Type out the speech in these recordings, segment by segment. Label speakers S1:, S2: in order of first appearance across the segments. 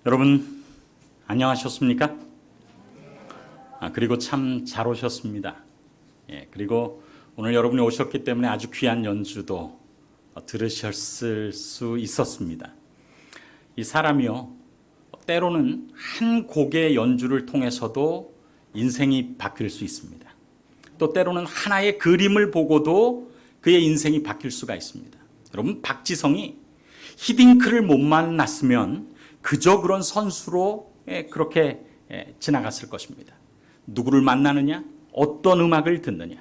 S1: 여러분 안녕하셨습니까? 그리고 참 잘 오셨습니다. 그리고 오늘 여러분이 오셨기 때문에 아주 귀한 연주도 들으셨을 수 있었습니다. 이 사람이요, 때로는 한 곡의 연주를 통해서도 인생이 바뀔 수 있습니다. 또 때로는 하나의 그림을 보고도 그의 인생이 바뀔 수가 있습니다. 여러분, 박지성이 히딩크를 못 만났으면 그저 그런 선수로 그렇게 지나갔을 것입니다. 누구를 만나느냐, 어떤 음악을 듣느냐,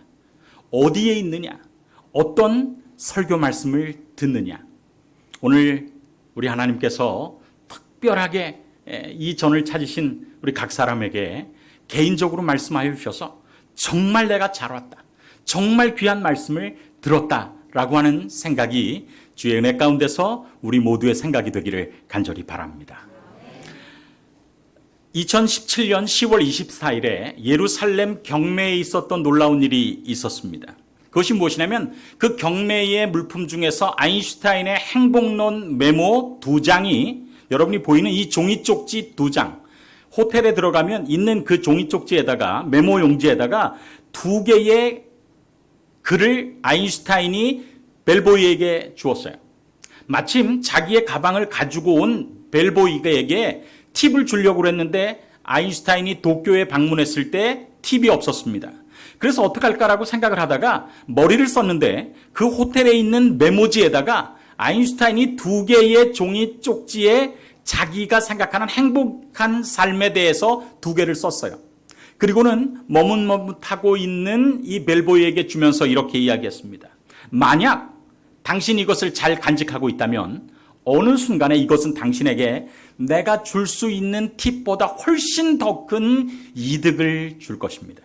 S1: 어디에 있느냐, 어떤 설교 말씀을 듣느냐. 오늘 우리 하나님께서 특별하게 이 전을 찾으신 우리 각 사람에게 개인적으로 말씀하여 주셔서 정말 내가 잘 왔다, 정말 귀한 말씀을 들었다라고 하는 생각이 주의 은혜 가운데서 우리 모두의 생각이 되기를 간절히 바랍니다. 2017년 10월 24일에 예루살렘 경매에 있었던 놀라운 일이 있었습니다. 그것이 무엇이냐면 그 경매의 물품 중에서 아인슈타인의 행복론 메모 2장이, 여러분이 보이는 이 종이 쪽지 2장, 호텔에 들어가면 있는 그 종이 쪽지에다가, 메모 용지에다가 2개의 글을 아인슈타인이 벨보이에게 주었어요. 마침 자기의 가방을 가지고 온 벨보이에게 팁을 주려고 했는데 아인슈타인이 도쿄에 방문했을 때 팁이 없었습니다. 그래서 어떡할까라고 생각을 하다가 머리를 썼는데 그 호텔에 있는 메모지에다가 아인슈타인이 2개의 종이 쪽지에 자기가 생각하는 행복한 삶에 대해서 2개를 썼어요. 그리고는 머뭇머뭇하고 있는 이 벨보이에게 주면서 이렇게 이야기했습니다. 만약 당신이 이것을 잘 간직하고 있다면 어느 순간에 이것은 당신에게 내가 줄 수 있는 팁보다 훨씬 더 큰 이득을 줄 것입니다.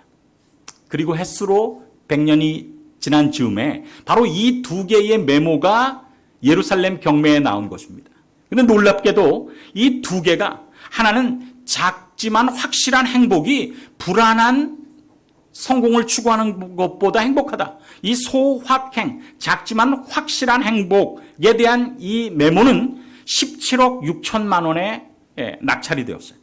S1: 그리고 햇수로 100년이 지난 즈음에 바로 이 2개의 메모가 예루살렘 경매에 나온 것입니다. 그런데 놀랍게도 이 2개가, 하나는 작지만 확실한 행복이 불안한 성공을 추구하는 것보다 행복하다. 이 소확행, 작지만 확실한 행복에 대한 이 메모는 17억 6천만 원에 낙찰이 되었어요.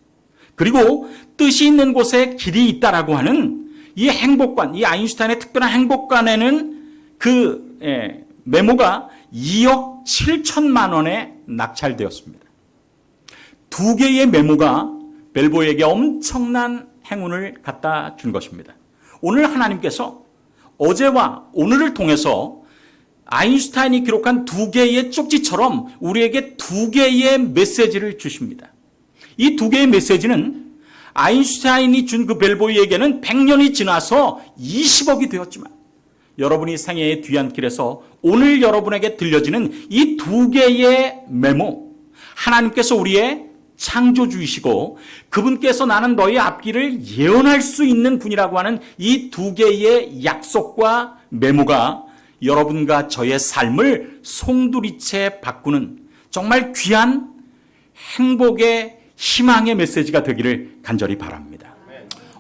S1: 그리고 뜻이 있는 곳에 길이 있다라고 하는 이 행복관, 이 아인슈타인의 특별한 행복관에는 그 메모가 2억 7천만 원에 낙찰되었습니다. 2개의 메모가 벨보이에게 엄청난 행운을 갖다 준 것입니다. 오늘 하나님께서 어제와 오늘을 통해서 아인슈타인이 기록한 2개의 쪽지처럼 우리에게 2개의 메시지를 주십니다. 이 2개의 메시지는 아인슈타인이 준 그 벨보이에게는 100년이 지나서 20억이 되었지만 여러분이 생애의 뒤안길에서 오늘 여러분에게 들려지는 이 2개의 메모, 하나님께서 우리의 창조주이시고 그분께서 나는 너의 앞길을 예언할 수 있는 분이라고 하는 이 2개의 약속과 메모가 여러분과 저의 삶을 송두리째 바꾸는 정말 귀한 행복의 희망의 메시지가 되기를 간절히 바랍니다.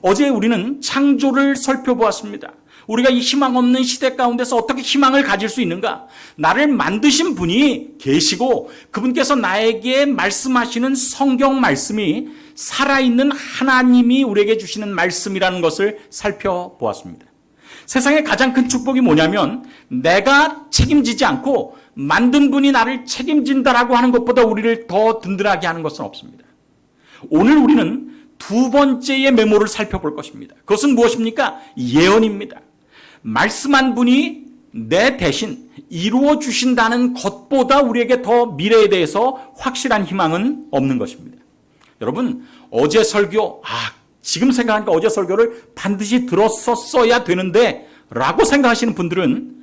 S1: 어제 우리는 창조를 살펴보았습니다. 우리가 이 희망 없는 시대 가운데서 어떻게 희망을 가질 수 있는가? 나를 만드신 분이 계시고 그분께서 나에게 말씀하시는 성경 말씀이 살아있는 하나님이 우리에게 주시는 말씀이라는 것을 살펴보았습니다. 세상의 가장 큰 축복이 뭐냐면 내가 책임지지 않고 만든 분이 나를 책임진다라고 하는 것보다 우리를 더 든든하게 하는 것은 없습니다. 오늘 우리는 2번째의 메모를 살펴볼 것입니다. 그것은 무엇입니까? 예언입니다. 말씀한 분이 내 대신 이루어 주신다는 것보다 우리에게 더 미래에 대해서 확실한 희망은 없는 것입니다. 여러분, 어제 설교, 지금 생각하니까 어제 설교를 반드시 들었었어야 되는데 라고 생각하시는 분들은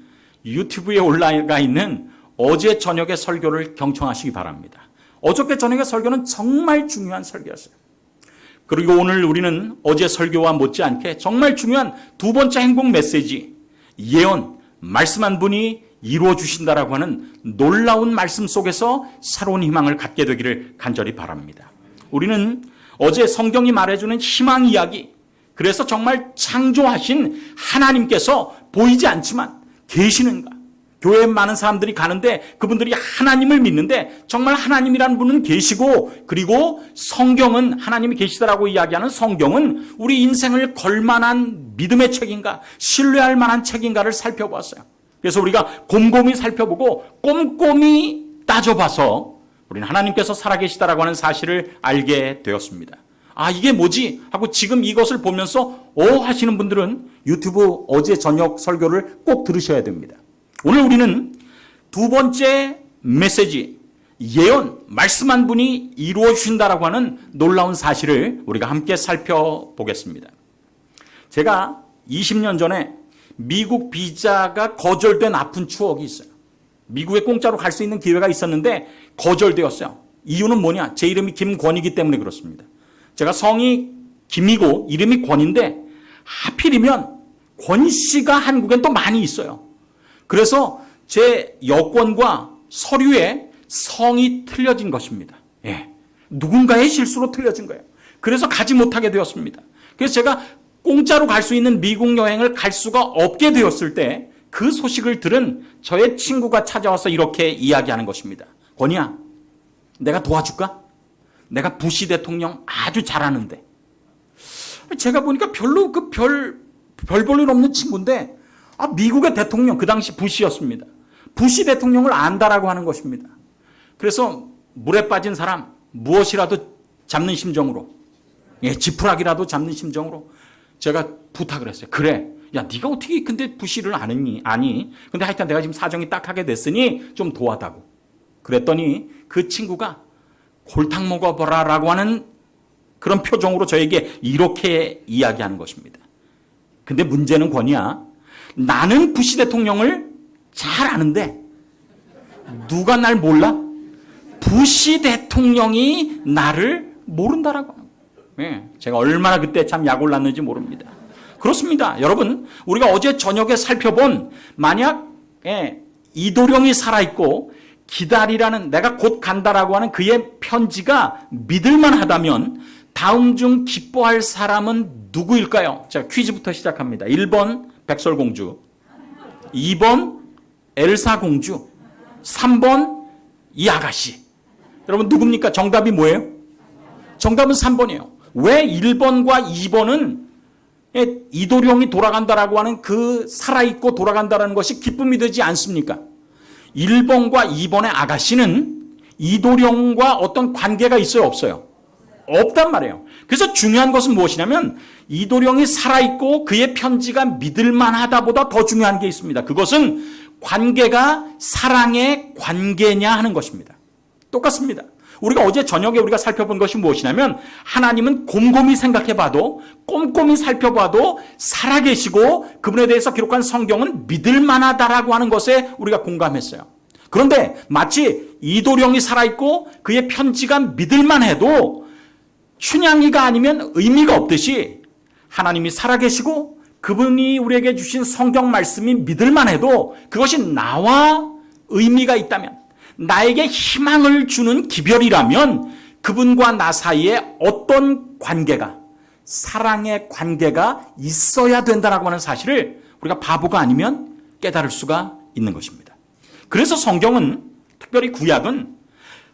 S1: 유튜브에 올라가 있는 어제 저녁의 설교를 경청하시기 바랍니다. 어저께 저녁의 설교는 정말 중요한 설교였어요. 그리고 오늘 우리는 어제 설교와 못지않게 정말 중요한 2번째 행복 메시지, 예언, 말씀한 분이 이루어 주신다라고 하는 놀라운 말씀 속에서 새로운 희망을 갖게 되기를 간절히 바랍니다. 우리는 어제 성경이 말해주는 희망 이야기, 그래서 정말 창조하신 하나님께서 보이지 않지만 계시는가, 교회에 많은 사람들이 가는데 그분들이 하나님을 믿는데 정말 하나님이라는 분은 계시고, 그리고 성경은 하나님이 계시다라고 이야기하는 성경은 우리 인생을 걸만한 믿음의 책인가, 신뢰할 만한 책인가를 살펴보았어요. 그래서 우리가 곰곰이 살펴보고 꼼꼼히 따져봐서 우리는 하나님께서 살아계시다라고 하는 사실을 알게 되었습니다. 아, 이게 뭐지? 하고 지금 이것을 보면서 하시는 분들은 유튜브 어제 저녁 설교를 꼭 들으셔야 됩니다. 오늘 우리는 두 번째 메시지, 예언, 말씀한 분이 이루어 주신다라고 하는 놀라운 사실을 우리가 함께 살펴보겠습니다. 제가 20년 전에 미국 비자가 거절된 아픈 추억이 있어요. 미국에 공짜로 갈 수 있는 기회가 있었는데 거절되었어요. 이유는 뭐냐? 제 이름이 김권이기 때문에 그렇습니다. 제가 성이 김이고 이름이 권인데 하필이면 권 씨가 한국엔 또 많이 있어요. 그래서 제 여권과 서류에 성이 틀려진 것입니다. 예. 누군가의 실수로 틀려진 거예요. 그래서 가지 못하게 되었습니다. 그래서 제가 공짜로 갈 수 있는 미국 여행을 갈 수가 없게 되었을 때 그 소식을 들은 저의 친구가 찾아와서 이렇게 이야기하는 것입니다. 권이야, 내가 도와줄까? 내가 부시 대통령 아주 잘하는데. 제가 보니까 별로 별 볼 일 없는 친구인데, 미국의 대통령, 그 당시 부시였습니다. 부시 대통령을 안다라고 하는 것입니다. 그래서 물에 빠진 사람 무엇이라도 잡는 심정으로, 지푸라기라도 잡는 심정으로 제가 부탁을 했어요. 그래, 야, 네가 어떻게 근데 부시를 아니? 근데 하여튼 내가 지금 사정이 딱하게 됐으니 좀 도와다고. 그랬더니 그 친구가 골탕 먹어보라라고 하는 그런 표정으로 저에게 이렇게 이야기하는 것입니다. 근데 문제는 권이야, 나는 부시 대통령을 잘 아는데 누가 날 몰라? 부시 대통령이 나를 모른다라고 하는 거예요. 제가 얼마나 그때 참 약 올랐는지 모릅니다. 그렇습니다. 여러분, 우리가 어제 저녁에 살펴본, 만약 이도령이 살아있고 기다리라는, 내가 곧 간다라고 하는 그의 편지가 믿을만 하다면 다음 중 기뻐할 사람은 누구일까요? 자, 퀴즈부터 시작합니다. 1번 백설공주, 2번 엘사공주, 3번 이 아가씨. 여러분 누굽니까? 정답이 뭐예요? 정답은 3번이에요. 왜 1번과 2번은 이도령이 돌아간다라고 하는 그 살아있고 돌아간다라는 것이 기쁨이 되지 않습니까? 1번과 2번의 아가씨는 이도령과 어떤 관계가 있어요, 없어요? 없단 말이에요. 그래서 중요한 것은 무엇이냐면 이도령이 살아있고 그의 편지가 믿을만하다보다 더 중요한 게 있습니다. 그것은 관계가 사랑의 관계냐 하는 것입니다. 똑같습니다. 우리가 어제 저녁에 우리가 살펴본 것이 무엇이냐면 하나님은 곰곰이 생각해봐도, 꼼꼼히 살펴봐도 살아계시고 그분에 대해서 기록한 성경은 믿을만하다라고 하는 것에 우리가 공감했어요. 그런데 마치 이도령이 살아있고 그의 편지가 믿을만해도 춘향이가 아니면 의미가 없듯이 하나님이 살아계시고 그분이 우리에게 주신 성경 말씀이 믿을만해도 그것이 나와 의미가 있다면, 나에게 희망을 주는 기별이라면 그분과 나 사이에 어떤 관계가, 사랑의 관계가 있어야 된다라고 하는 사실을 우리가 바보가 아니면 깨달을 수가 있는 것입니다. 그래서 성경은, 특별히 구약은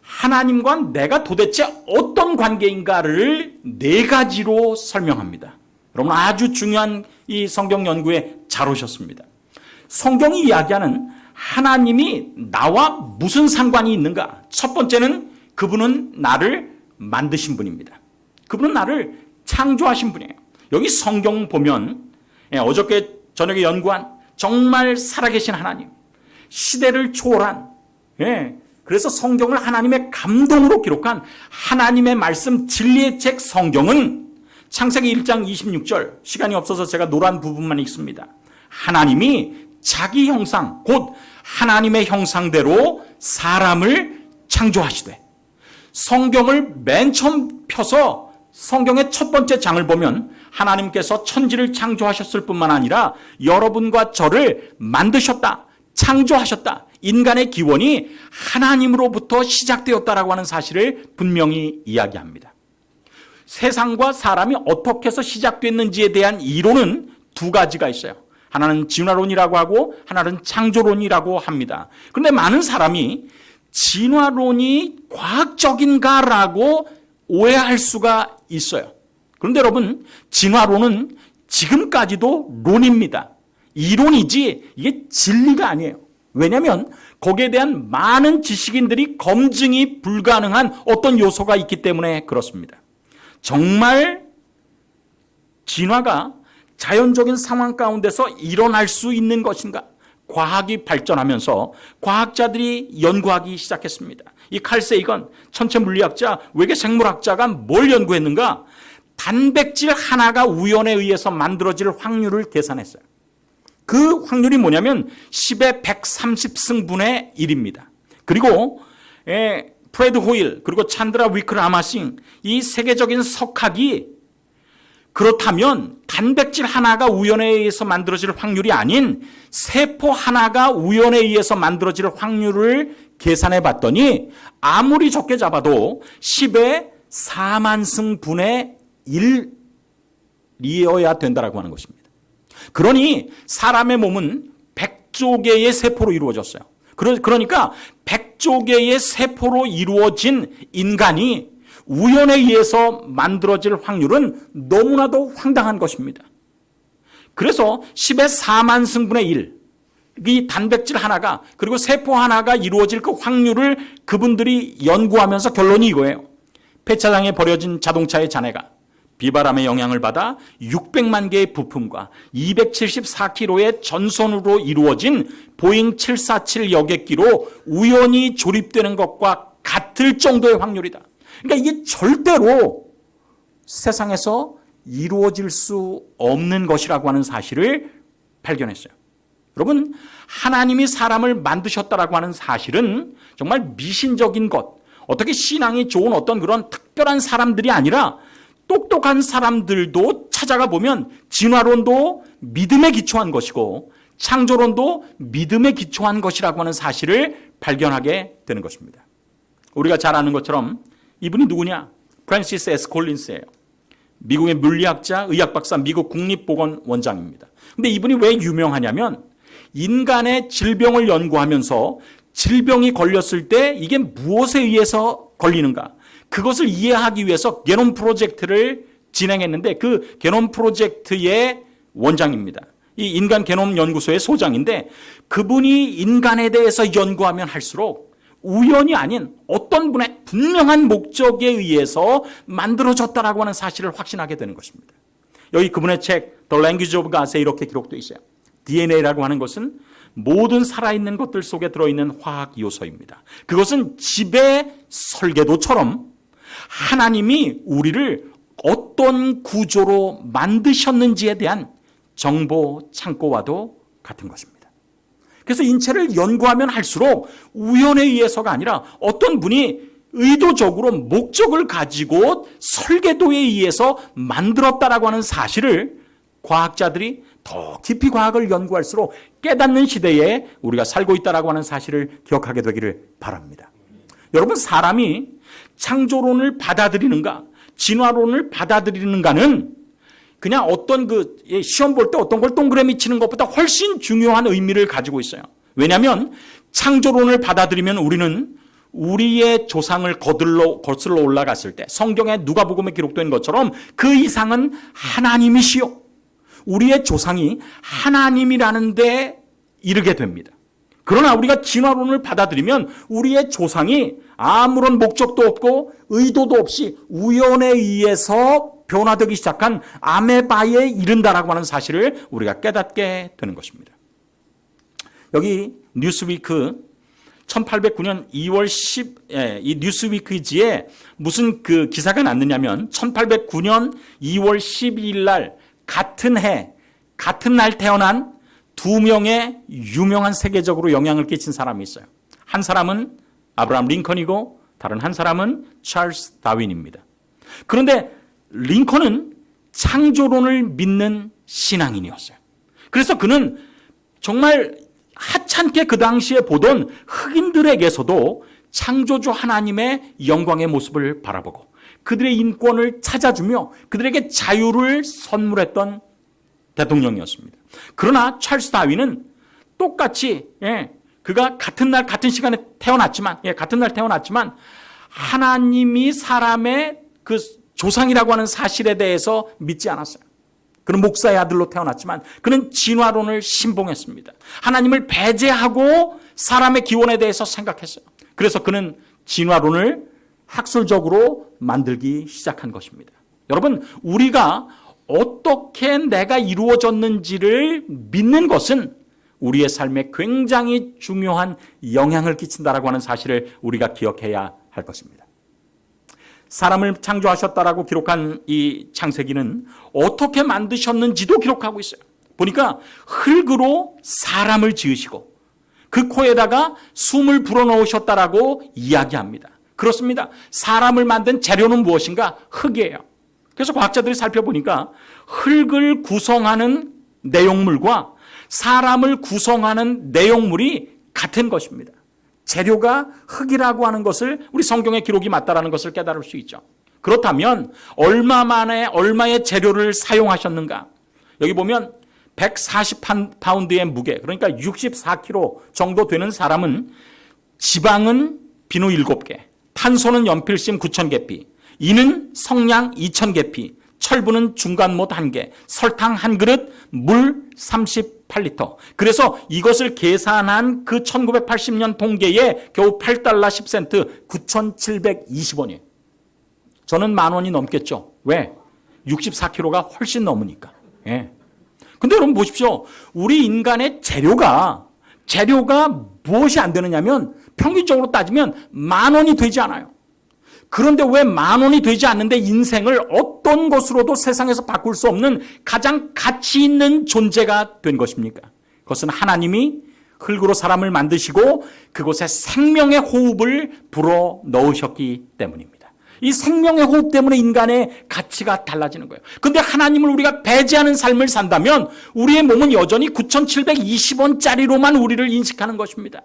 S1: 하나님과 내가 도대체 어떤 관계인가를 4가지로 설명합니다. 여러분 아주 중요한 이 성경 연구에 잘 오셨습니다. 성경이 이야기하는 하나님이 나와 무슨 상관이 있는가? 첫 번째는 그분은 나를 만드신 분입니다. 그분은 나를 창조하신 분이에요. 여기 성경 보면 어저께 저녁에 연구한 정말 살아계신 하나님, 시대를 초월한, 그래서 성경을 하나님의 감동으로 기록한 하나님의 말씀 진리의 책 성경은 창세기 1장 26절, 시간이 없어서 제가 노란 부분만 읽습니다. 하나님이 자기 형상, 곧 하나님의 형상대로 사람을 창조하시되, 성경을 맨 처음 펴서 성경의 첫 번째 장을 보면 하나님께서 천지를 창조하셨을 뿐만 아니라 여러분과 저를 만드셨다, 창조하셨다. 인간의 기원이 하나님으로부터 시작되었다라고 하는 사실을 분명히 이야기합니다. 세상과 사람이 어떻게 해서 시작됐는지에 대한 이론은 2가지가 있어요. 하나는 진화론이라고 하고 하나는 창조론이라고 합니다. 그런데 많은 사람이 진화론이 과학적인가라고 오해할 수가 있어요. 그런데 여러분, 진화론은 지금까지도 론입니다. 이론이지 이게 진리가 아니에요. 왜냐하면 거기에 대한 많은 지식인들이 검증이 불가능한 어떤 요소가 있기 때문에 그렇습니다. 정말 진화가 자연적인 상황 가운데서 일어날 수 있는 것인가? 과학이 발전하면서 과학자들이 연구하기 시작했습니다. 이 칼 세이건 천체 물리학자, 외계 생물학자가 뭘 연구했는가? 단백질 하나가 우연에 의해서 만들어질 확률을 계산했어요. 그 확률이 뭐냐면 10의 130승분의 1입니다. 그리고 프레드 호일 그리고 찬드라 위크라마싱 이 세계적인 석학이 그렇다면 단백질 하나가 우연에 의해서 만들어질 확률이 아닌 세포 하나가 우연에 의해서 만들어질 확률을 계산해 봤더니 아무리 적게 잡아도 10의 4만 승분의 1이어야 된다라고 하는 것입니다. 그러니 사람의 몸은 100조 개의 세포로 이루어졌어요. 그러니까 100조 개의 세포로 이루어진 인간이 우연에 의해서 만들어질 확률은 너무나도 황당한 것입니다. 그래서 10의 4만 승분의 1, 이 단백질 하나가 그리고 세포 하나가 이루어질 그 확률을 그분들이 연구하면서 결론이 이거예요. 폐차장에 버려진 자동차의 잔해가 비바람의 영향을 받아 600만 개의 부품과 274kg의 전선으로 이루어진 보잉 747 여객기로 우연히 조립되는 것과 같을 정도의 확률이다. 그러니까 이게 절대로 세상에서 이루어질 수 없는 것이라고 하는 사실을 발견했어요. 여러분, 하나님이 사람을 만드셨다라고 하는 사실은 정말 미신적인 것, 어떻게 신앙이 좋은 어떤 그런 특별한 사람들이 아니라 똑똑한 사람들도 찾아가 보면 진화론도 믿음에 기초한 것이고 창조론도 믿음에 기초한 것이라고 하는 사실을 발견하게 되는 것입니다. 우리가 잘 아는 것처럼 이분이 누구냐? 프랜시스 S. 콜린스예요. 미국의 물리학자, 의학박사, 미국 국립보건원장입니다. 근데 이분이 왜 유명하냐면 인간의 질병을 연구하면서 질병이 걸렸을 때 이게 무엇에 의해서 걸리는가? 그것을 이해하기 위해서 게놈 프로젝트를 진행했는데 그 게놈 프로젝트의 원장입니다. 이 인간 게놈 연구소의 소장인데 그분이 인간에 대해서 연구하면 할수록 우연이 아닌 어떤 분의 분명한 목적에 의해서 만들어졌다라고 하는 사실을 확신하게 되는 것입니다. 여기 그분의 책 The Language of God에 이렇게 기록되어 있어요. DNA라고 하는 것은 모든 살아있는 것들 속에 들어있는 화학 요소입니다. 그것은 집의 설계도처럼 하나님이 우리를 어떤 구조로 만드셨는지에 대한 정보 창고와도 같은 것입니다. 그래서 인체를 연구하면 할수록 우연에 의해서가 아니라 어떤 분이 의도적으로 목적을 가지고 설계도에 의해서 만들었다라고 하는 사실을 과학자들이 더 깊이 과학을 연구할수록 깨닫는 시대에 우리가 살고 있다라고 하는 사실을 기억하게 되기를 바랍니다. 여러분, 사람이 창조론을 받아들이는가, 진화론을 받아들이는가는 그냥 어떤 시험 볼 때 어떤 걸 동그라미 치는 것보다 훨씬 중요한 의미를 가지고 있어요. 왜냐하면 창조론을 받아들이면 우리는 우리의 조상을 거슬러 올라갔을 때 성경에 누가복음에 기록된 것처럼 그 이상은 하나님이시요. 우리의 조상이 하나님이라는 데 이르게 됩니다. 그러나 우리가 진화론을 받아들이면 우리의 조상이 아무런 목적도 없고 의도도 없이 우연에 의해서 변화되기 시작한 아메바에 이른다라고 하는 사실을 우리가 깨닫게 되는 것입니다. 여기 뉴스위크 1809년 2월 10이 뉴스위크지에 무슨 그 기사가 났느냐면 1809년 2월 12일 날 같은 해 같은 날 태어난 두 명의 유명한 세계적으로 영향을 끼친 사람이 있어요. 한 사람은 아브라함 링컨이고 다른 한 사람은 찰스 다윈입니다. 그런데 링컨은 창조론을 믿는 신앙인이었어요. 그래서 그는 정말 하찮게 그 당시에 보던 흑인들에게서도 창조주 하나님의 영광의 모습을 바라보고 그들의 인권을 찾아주며 그들에게 자유를 선물했던 대통령이었습니다. 그러나 찰스 다윈은 똑같이 그가 같은 날 같은 시간에 태어났지만 하나님이 사람의 그 조상이라고 하는 사실에 대해서 믿지 않았어요. 그는 목사의 아들로 태어났지만 그는 진화론을 신봉했습니다. 하나님을 배제하고 사람의 기원에 대해서 생각했어요. 그래서 그는 진화론을 학술적으로 만들기 시작한 것입니다. 여러분, 우리가 어떻게 내가 이루어졌는지를 믿는 것은 우리의 삶에 굉장히 중요한 영향을 끼친다라고 하는 사실을 우리가 기억해야 할 것입니다. 사람을 창조하셨다라고 기록한 이 창세기는 어떻게 만드셨는지도 기록하고 있어요. 보니까 흙으로 사람을 지으시고 그 코에다가 숨을 불어넣으셨다라고 이야기합니다. 그렇습니다. 사람을 만든 재료는 무엇인가? 흙이에요. 그래서 과학자들이 살펴보니까 흙을 구성하는 내용물과 사람을 구성하는 내용물이 같은 것입니다. 재료가 흙이라고 하는 것을 우리 성경의 기록이 맞다라는 것을 깨달을 수 있죠. 그렇다면 얼마의 재료를 사용하셨는가? 여기 보면 140파운드의 무게, 그러니까 64kg 정도 되는 사람은 지방은 비누 7개, 탄소는 연필심 9,000개피, 이는 성냥 2,000개피, 철분은 중간못 1개, 설탕 1그릇, 물 38리터. 그래서 이것을 계산한 그 1980년 통계에 겨우 $8 10센트, 9,720원이에요. 저는 10,000원이 넘겠죠. 왜? 64kg가 훨씬 넘으니까. 예. 근데 여러분 보십시오. 우리 인간의 재료가 무엇이 안 되느냐면 평균적으로 따지면 10,000원이 되지 않아요. 그런데 왜 10,000원이 되지 않는데 인생을 어떤 것으로도 세상에서 바꿀 수 없는 가장 가치 있는 존재가 된 것입니까? 그것은 하나님이 흙으로 사람을 만드시고 그곳에 생명의 호흡을 불어 넣으셨기 때문입니다. 이 생명의 호흡 때문에 인간의 가치가 달라지는 거예요. 그런데 하나님을 우리가 배제하는 삶을 산다면 우리의 몸은 여전히 9,720원짜리로만 우리를 인식하는 것입니다.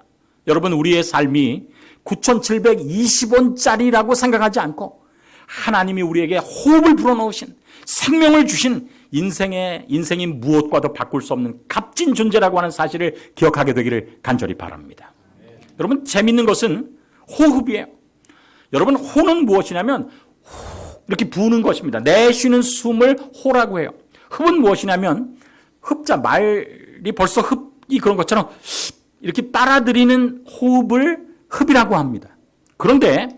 S1: 여러분, 우리의 삶이 9,720원짜리라고 생각하지 않고 하나님이 우리에게 호흡을 불어넣으신 생명을 주신 인생이 무엇과도 바꿀 수 없는 값진 존재라고 하는 사실을 기억하게 되기를 간절히 바랍니다. 여러분, 재밌는 것은 호흡이에요. 여러분, 호는 무엇이냐면 이렇게 부는 것입니다. 내쉬는 숨을 호라고 해요. 흡은 무엇이냐면 흡자, 말이 벌써 흡이 그런 것처럼 이렇게 빨아들이는 호흡을 흡이라고 합니다. 그런데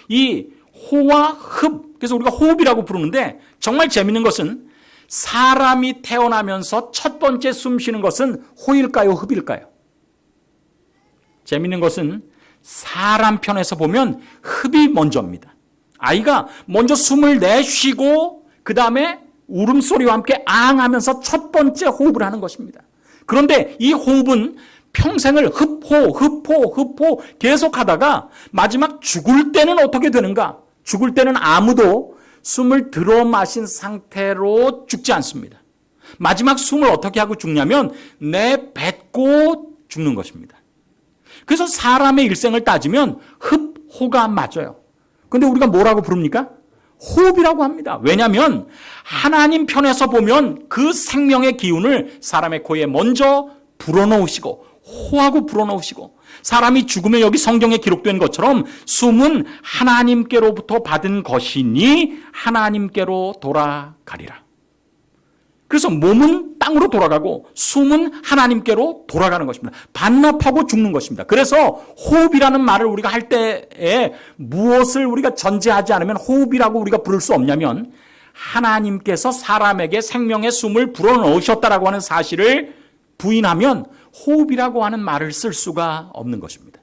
S1: 이 호와 흡, 그래서 우리가 호흡이라고 부르는데 정말 재밌는 것은 사람이 태어나면서 첫 번째 숨 쉬는 것은 호일까요? 흡일까요? 재밌는 것은 사람 편에서 보면 흡이 먼저입니다. 아이가 먼저 숨을 내쉬고 그 다음에 울음소리와 함께 앙 하면서 첫 번째 호흡을 하는 것입니다. 그런데 이 호흡은 평생을 흡호 계속 하다가 마지막 죽을 때는 어떻게 되는가? 죽을 때는 아무도 숨을 들어 마신 상태로 죽지 않습니다. 마지막 숨을 어떻게 하고 죽냐면 내뱉고 죽는 것입니다. 그래서 사람의 일생을 따지면 흡호가 맞아요. 그런데 우리가 뭐라고 부릅니까? 호흡이라고 합니다. 왜냐하면 하나님 편에서 보면 그 생명의 기운을 사람의 코에 먼저 불어넣으시고 호하고 불어넣으시고 사람이 죽으면 여기 성경에 기록된 것처럼 숨은 하나님께로부터 받은 것이니 하나님께로 돌아가리라. 그래서 몸은 땅으로 돌아가고 숨은 하나님께로 돌아가는 것입니다. 반납하고 죽는 것입니다. 그래서 호흡이라는 말을 우리가 할 때에 무엇을 우리가 전제하지 않으면 호흡이라고 우리가 부를 수 없냐면 하나님께서 사람에게 생명의 숨을 불어넣으셨다라고 하는 사실을 부인하면 호흡이라고 하는 말을 쓸 수가 없는 것입니다.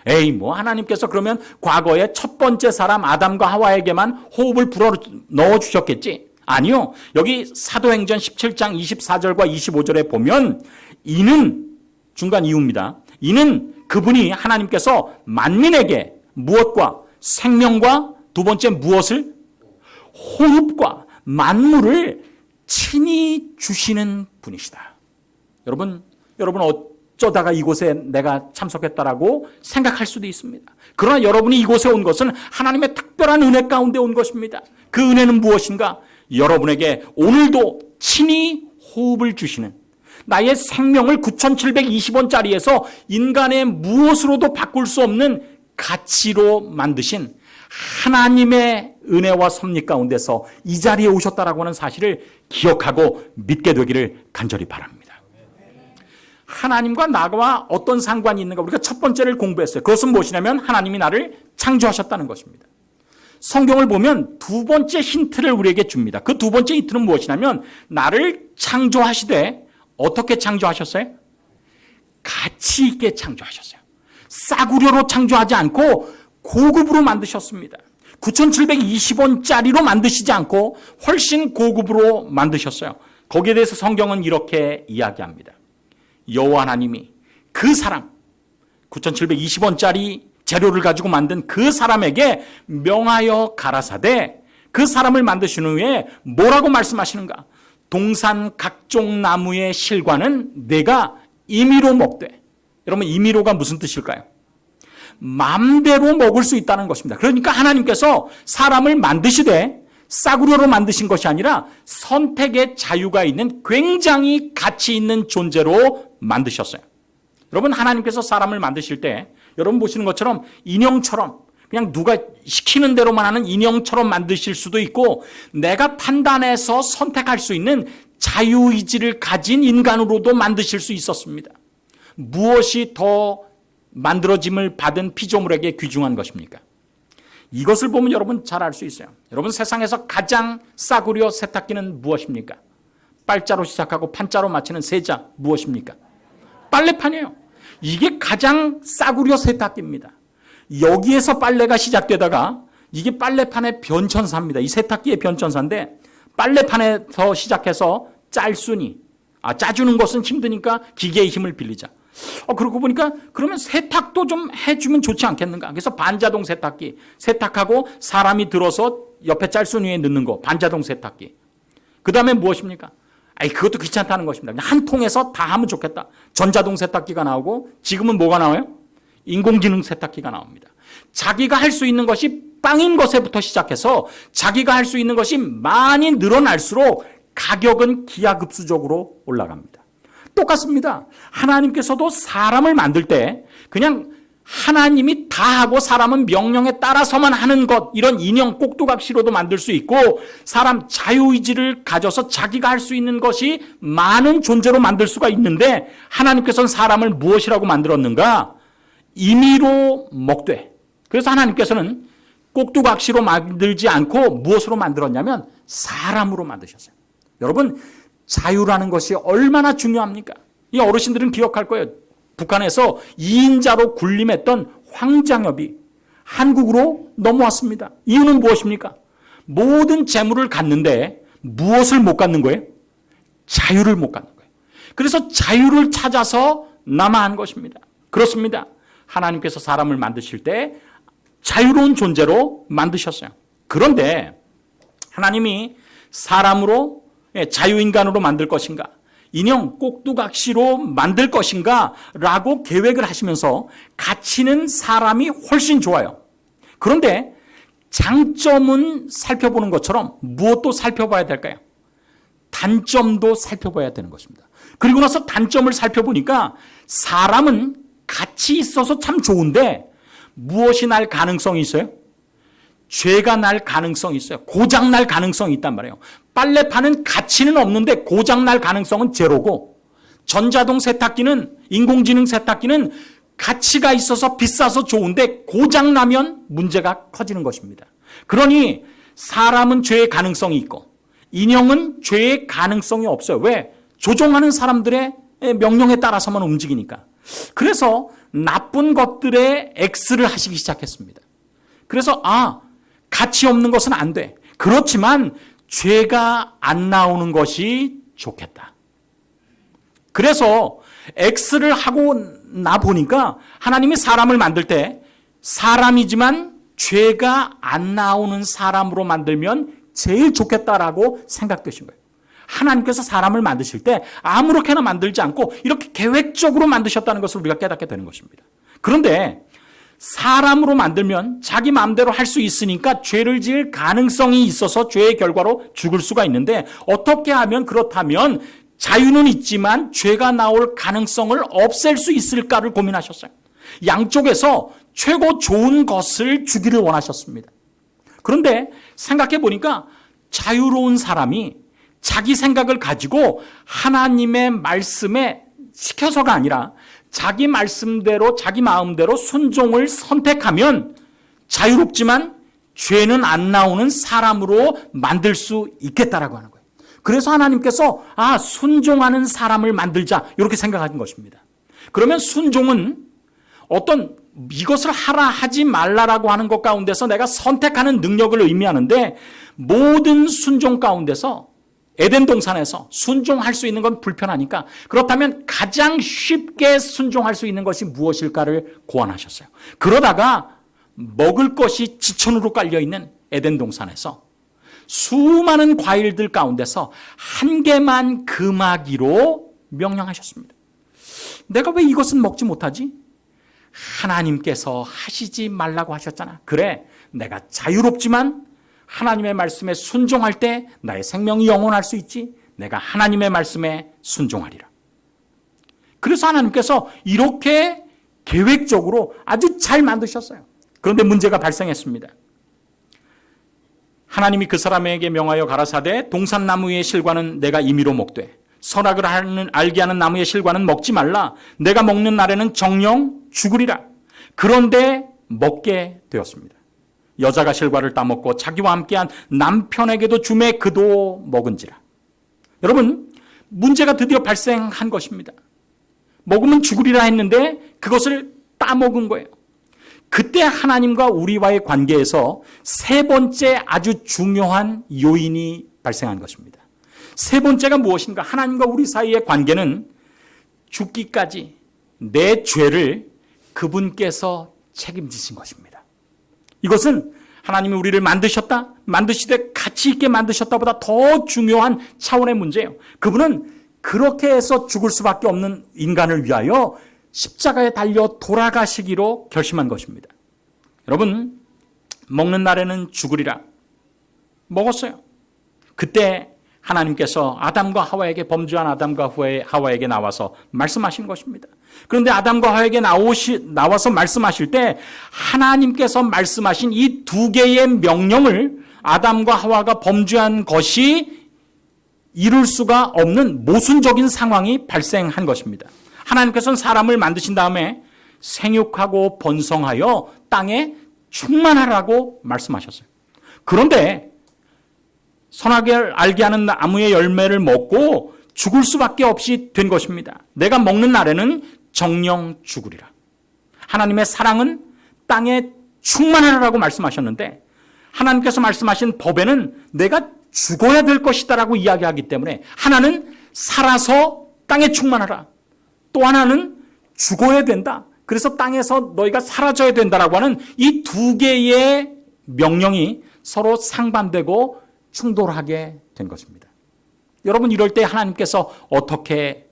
S1: 하나님께서 그러면 과거에 첫 번째 사람 아담과 하와에게만 호흡을 불어넣어 주셨겠지? 아니요. 여기 사도행전 17장 24절과 25절에 보면 이는 중간 이유입니다. 이는 그분이 하나님께서 만민에게 무엇과 생명과 두 번째 무엇을 호흡과 만물을 친히 주시는 분이시다. 여러분 어쩌다가 이곳에 내가 참석했다라고 생각할 수도 있습니다. 그러나 여러분이 이곳에 온 것은 하나님의 특별한 은혜 가운데 온 것입니다. 그 은혜는 무엇인가? 여러분에게 오늘도 친히 호흡을 주시는, 나의 생명을 9,720원짜리에서 인간의 무엇으로도 바꿀 수 없는 가치로 만드신 하나님의 은혜와 섭리 가운데서 이 자리에 오셨다라고 하는 사실을 기억하고 믿게 되기를 간절히 바랍니다. 하나님과 나와 어떤 상관이 있는가? 우리가 첫 번째를 공부했어요. 그것은 무엇이냐면 하나님이 나를 창조하셨다는 것입니다. 성경을 보면 두 번째 힌트를 우리에게 줍니다. 그 두 번째 힌트는 무엇이냐면 나를 창조하시되 어떻게 창조하셨어요? 가치 있게 창조하셨어요. 싸구려로 창조하지 않고 고급으로 만드셨습니다. 9,720원짜리로 만드시지 않고 훨씬 고급으로 만드셨어요. 거기에 대해서 성경은 이렇게 이야기합니다. 여호와 하나님이 그 사람, 9,720원짜리 재료를 가지고 만든 그 사람에게 명하여 가라사대, 그 사람을 만드신 후에 뭐라고 말씀하시는가? 동산 각종 나무의 실과는 내가 임의로 먹되. 여러분, 임의로가 무슨 뜻일까요? 마음대로 먹을 수 있다는 것입니다. 그러니까 하나님께서 사람을 만드시되 싸구려로 만드신 것이 아니라 선택의 자유가 있는 굉장히 가치 있는 존재로 만드셨어요. 여러분, 하나님께서 사람을 만드실 때 여러분 보시는 것처럼 인형처럼 그냥 누가 시키는 대로만 하는 인형처럼 만드실 수도 있고 내가 판단해서 선택할 수 있는 자유의지를 가진 인간으로도 만드실 수 있었습니다. 무엇이 더 만들어짐을 받은 피조물에게 귀중한 것입니까? 이것을 보면 여러분 잘 알 수 있어요. 여러분, 세상에서 가장 싸구려 세탁기는 무엇입니까? 빨자로 시작하고 판자로 마치는 세자 무엇입니까? 빨래판이에요. 이게 가장 싸구려 세탁기입니다. 여기에서 빨래가 시작되다가 이게 빨래판의 변천사입니다. 이 세탁기의 변천사인데 빨래판에서 시작해서 짤순이, 짜주는 것은 힘드니까 기계의 힘을 빌리자. 그러고 보니까 그러면 세탁도 좀 해주면 좋지 않겠는가? 그래서 반자동 세탁기, 세탁하고 사람이 들어서 옆에 짤순이에 넣는 거, 반자동 세탁기. 그 다음에 무엇입니까? 그것도 귀찮다는 것입니다. 그냥 한 통에서 다 하면 좋겠다. 전자동 세탁기가 나오고 지금은 뭐가 나와요? 인공지능 세탁기가 나옵니다. 자기가 할 수 있는 것이 빵인 것에부터 시작해서 자기가 할 수 있는 것이 많이 늘어날수록 가격은 기하급수적으로 올라갑니다. 똑같습니다. 하나님께서도 사람을 만들 때 그냥 하나님이 다 하고 사람은 명령에 따라서만 하는 것, 이런 인형 꼭두각시로도 만들 수 있고 사람 자유의지를 가져서 자기가 할 수 있는 것이 많은 존재로 만들 수가 있는데 하나님께서는 사람을 무엇이라고 만들었는가? 임의로 먹되. 그래서 하나님께서는 꼭두각시로 만들지 않고 무엇으로 만들었냐면 사람으로 만드셨어요. 여러분, 자유라는 것이 얼마나 중요합니까? 이 어르신들은 기억할 거예요. 북한에서 2인자로 군림했던 황장엽이 한국으로 넘어왔습니다. 이유는 무엇입니까? 모든 재물을 갖는데 무엇을 못 갖는 거예요? 자유를 못 갖는 거예요. 그래서 자유를 찾아서 남아한 것입니다. 그렇습니다. 하나님께서 사람을 만드실 때 자유로운 존재로 만드셨어요. 그런데 하나님이 사람으로 자유인간으로 만들 것인가? 인형 꼭두각시로 만들 것인가? 라고 계획을 하시면서 가치는 사람이 훨씬 좋아요. 그런데 장점은 살펴보는 것처럼 무엇도 살펴봐야 될까요? 단점도 살펴봐야 되는 것입니다. 그리고 나서 단점을 살펴보니까 사람은 가치 있어서 참 좋은데 무엇이 날 가능성이 있어요? 죄가 날 가능성이 있어요. 고장 날 가능성이 있단 말이에요. 빨래판은 가치는 없는데 고장 날 가능성은 제로고 전자동 세탁기는, 인공지능 세탁기는 가치가 있어서 비싸서 좋은데 고장 나면 문제가 커지는 것입니다. 그러니 사람은 죄의 가능성이 있고 인형은 죄의 가능성이 없어요. 왜? 조종하는 사람들의 명령에 따라서만 움직이니까. 그래서 나쁜 것들의 X를 하시기 시작했습니다. 그래서 가치 없는 것은 안 돼. 그렇지만 죄가 안 나오는 것이 좋겠다. 그래서 X를 하고 나 보니까 하나님이 사람을 만들 때 사람이지만 죄가 안 나오는 사람으로 만들면 제일 좋겠다라고 생각되신 거예요. 하나님께서 사람을 만드실 때 아무렇게나 만들지 않고 이렇게 계획적으로 만드셨다는 것을 우리가 깨닫게 되는 것입니다. 그런데 사람으로 만들면 자기 마음대로 할 수 있으니까 죄를 지을 가능성이 있어서 죄의 결과로 죽을 수가 있는데 어떻게 하면 그렇다면 자유는 있지만 죄가 나올 가능성을 없앨 수 있을까를 고민하셨어요. 양쪽에서 최고 좋은 것을 주기를 원하셨습니다. 그런데 생각해 보니까 자유로운 사람이 자기 생각을 가지고 하나님의 말씀에 시켜서가 아니라 자기 말씀대로 자기 마음대로 순종을 선택하면 자유롭지만 죄는 안 나오는 사람으로 만들 수 있겠다라고 하는 거예요. 그래서 하나님께서 순종하는 사람을 만들자 이렇게 생각하는 것입니다. 그러면 순종은 어떤 이것을 하라 하지 말라라고 하는 것 가운데서 내가 선택하는 능력을 의미하는데 모든 순종 가운데서 에덴 동산에서 순종할 수 있는 건 불편하니까 그렇다면 가장 쉽게 순종할 수 있는 것이 무엇일까를 고안하셨어요. 그러다가 먹을 것이 지천으로 깔려있는 에덴 동산에서 수많은 과일들 가운데서 한 개만 금하기로 명령하셨습니다. 내가 왜 이것은 먹지 못하지? 하나님께서 하시지 말라고 하셨잖아. 그래, 내가 자유롭지만 하나님의 말씀에 순종할 때 나의 생명이 영원할 수 있지. 내가 하나님의 말씀에 순종하리라. 그래서 하나님께서 이렇게 계획적으로 아주 잘 만드셨어요. 그런데 문제가 발생했습니다. 하나님이 그 사람에게 명하여 가라사대 동산나무의 실과는 내가 임의로 먹되 선악을 알게 하는 나무의 실과는 먹지 말라. 내가 먹는 날에는 정령 죽으리라. 그런데 먹게 되었습니다. 여자가 실과를 따먹고 자기와 함께한 남편에게도 주매 그도 먹은지라. 여러분, 문제가 드디어 발생한 것입니다. 먹으면 죽으리라 했는데 그것을 따먹은 거예요. 그때 하나님과 우리와의 관계에서 세 번째 아주 중요한 요인이 발생한 것입니다. 세 번째가 무엇인가? 하나님과 우리 사이의 관계는 죽기까지 내 죄를 그분께서 책임지신 것입니다. 이것은 하나님이 우리를 만드시되 가치 있게 만드셨다보다 더 중요한 차원의 문제예요. 그분은 그렇게 해서 죽을 수밖에 없는 인간을 위하여 십자가에 달려 돌아가시기로 결심한 것입니다. 여러분, 먹는 날에는 죽으리라. 먹었어요. 그때 하나님께서 아담과 하와에게 범죄한 아담과 하와에게 나와서 말씀하신 것입니다. 그런데 아담과 하와에게 나와서 말씀하실 때 하나님께서 말씀하신 이 두 개의 명령을 아담과 하와가 범죄한 것이 이룰 수가 없는 모순적인 상황이 발생한 것입니다. 하나님께서는 사람을 만드신 다음에 생육하고 번성하여 땅에 충만하라고 말씀하셨어요. 그런데 선악을 알게 하는 나무의 열매를 먹고 죽을 수밖에 없이 된 것입니다. 내가 먹는 날에는 정령 죽으리라. 하나님의 사랑은 땅에 충만하라고 말씀하셨는데 하나님께서 말씀하신 법에는 내가 죽어야 될 것이다라고 이야기하기 때문에 하나는 살아서 땅에 충만하라. 또 하나는 죽어야 된다. 그래서 땅에서 너희가 사라져야 된다라고 하는 이 두 개의 명령이 서로 상반되고 충돌하게 된 것입니다. 여러분, 이럴 때 하나님께서 어떻게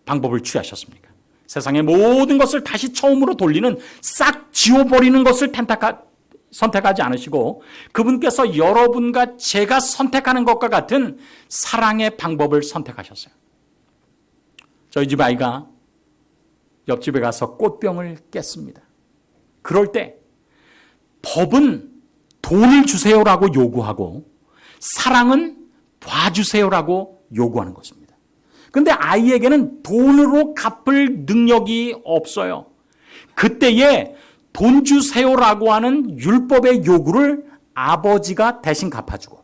S1: 방법을 취하셨습니까? 세상의 모든 것을 다시 처음으로 돌리는 싹 지워버리는 것을 선택하지 않으시고 그분께서 여러분과 제가 선택하는 것과 같은 사랑의 방법을 선택하셨어요. 저희 집 아이가 옆집에 가서 꽃병을 깼습니다. 그럴 때 법은 돈을 주세요라고 요구하고 사랑은 봐주세요라고 요구하는 것입니다. 그런데 아이에게는 돈으로 갚을 능력이 없어요. 그때에 돈 주세요라고 하는 율법의 요구를 아버지가 대신 갚아주고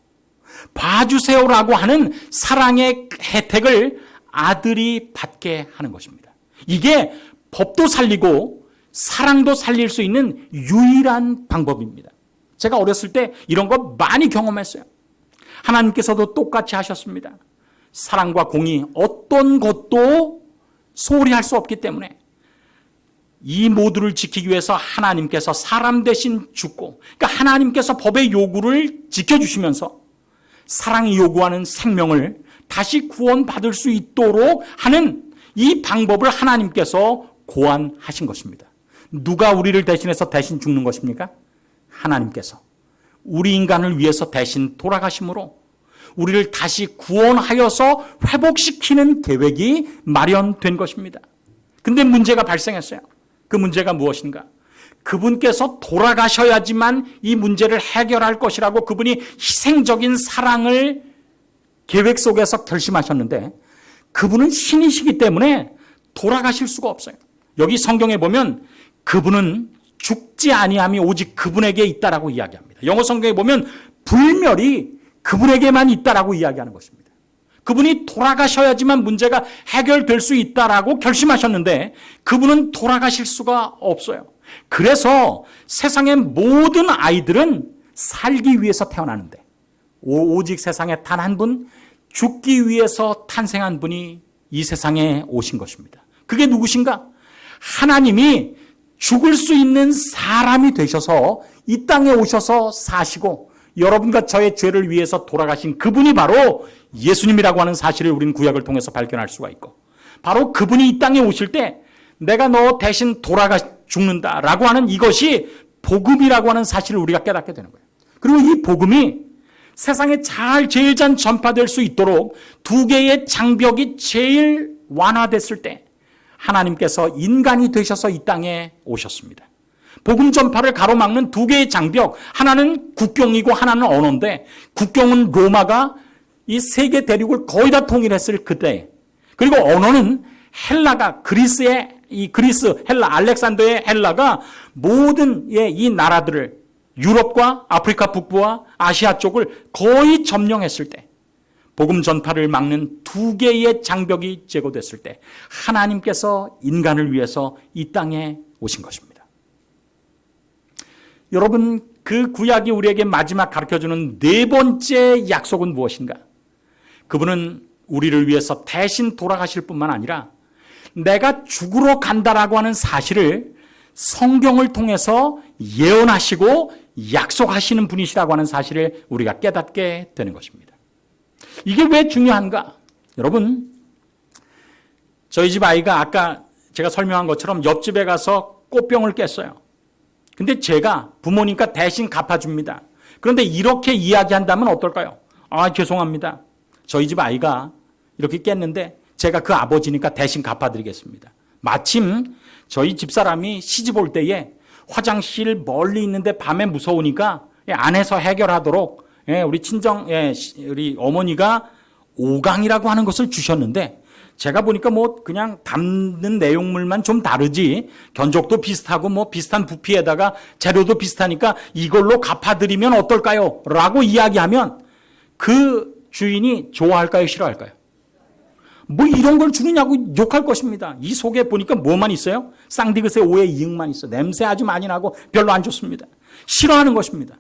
S1: 봐주세요라고 하는 사랑의 혜택을 아들이 받게 하는 것입니다. 이게 법도 살리고 사랑도 살릴 수 있는 유일한 방법입니다. 제가 어렸을 때 이런 거 많이 경험했어요. 하나님께서도 똑같이 하셨습니다. 사랑과 공의 어떤 것도 소홀히 할 수 없기 때문에 이 모두를 지키기 위해서 하나님께서 사람 대신 죽고, 그러니까 하나님께서 법의 요구를 지켜주시면서 사랑이 요구하는 생명을 다시 구원받을 수 있도록 하는 이 방법을 하나님께서 고안하신 것입니다. 누가 우리를 대신해서 대신 죽는 것입니까? 하나님께서 우리 인간을 위해서 대신 돌아가심으로 우리를 다시 구원하여서 회복시키는 계획이 마련된 것입니다. 근데 문제가 발생했어요. 그 문제가 무엇인가? 그분께서 돌아가셔야지만 이 문제를 해결할 것이라고 그분이 희생적인 사랑을 계획 속에서 결심하셨는데 그분은 신이시기 때문에 돌아가실 수가 없어요. 여기 성경에 보면 그분은 죽지 아니함이 오직 그분에게 있다라고 이야기합니다. 영어 성경에 보면 불멸이 그분에게만 있다라고 이야기하는 것입니다. 그분이 돌아가셔야지만 문제가 해결될 수 있다라고 결심하셨는데 그분은 돌아가실 수가 없어요. 그래서 세상의 모든 아이들은 살기 위해서 태어나는데 오직 세상에 단 한 분, 죽기 위해서 탄생한 분이 이 세상에 오신 것입니다. 그게 누구신가? 하나님이 죽을 수 있는 사람이 되셔서 이 땅에 오셔서 사시고 여러분과 저의 죄를 위해서 돌아가신 그분이 바로 예수님이라고 하는 사실을 우리는 구약을 통해서 발견할 수가 있고 바로 그분이 이 땅에 오실 때 내가 너 대신 죽는다라고 하는 이것이 복음이라고 하는 사실을 우리가 깨닫게 되는 거예요. 그리고 이 복음이 세상에 제일 잘 전파될 수 있도록 두 개의 장벽이 제일 완화됐을 때 하나님께서 인간이 되셔서 이 땅에 오셨습니다. 복음 전파를 가로막는 두 개의 장벽, 하나는 국경이고 하나는 언어인데 국경은 로마가 이 세계 대륙을 거의 다 통일했을 그때, 그리고 언어는 헬라가 헬라, 알렉산더의 헬라가 모든 이 나라들을 유럽과 아프리카 북부와 아시아 쪽을 거의 점령했을 때 복음 전파를 막는 두 개의 장벽이 제거됐을 때 하나님께서 인간을 위해서 이 땅에 오신 것입니다. 여러분, 그 구약이 우리에게 마지막 가르쳐주는 네 번째 약속은 무엇인가? 그분은 우리를 위해서 대신 돌아가실 뿐만 아니라 내가 죽으러 간다라고 하는 사실을 성경을 통해서 예언하시고 약속하시는 분이시라고 하는 사실을 우리가 깨닫게 되는 것입니다. 이게 왜 중요한가? 여러분, 저희 집 아이가 아까 제가 설명한 것처럼 옆집에 가서 꽃병을 깼어요. 근데 제가 부모니까 대신 갚아줍니다. 그런데 이렇게 이야기한다면 어떨까요? 죄송합니다. 저희 집 아이가 이렇게 깼는데 제가 그 아버지니까 대신 갚아드리겠습니다. 마침 저희 집사람이 시집 올 때에 화장실 멀리 있는데 밤에 무서우니까 안에서 해결하도록 우리 어머니가 오강이라고 하는 것을 주셨는데 제가 보니까 그냥 담는 내용물만 좀 다르지 견적도 비슷하고 비슷한 부피에다가 재료도 비슷하니까 이걸로 갚아드리면 어떨까요? 라고 이야기하면 그 주인이 좋아할까요? 싫어할까요? 이런 걸 주느냐고 욕할 것입니다. 이 속에 보니까 뭐만 있어요? 쌍디귿의 오해 이응만 있어. 냄새 아주 많이 나고 별로 안 좋습니다. 싫어하는 것입니다.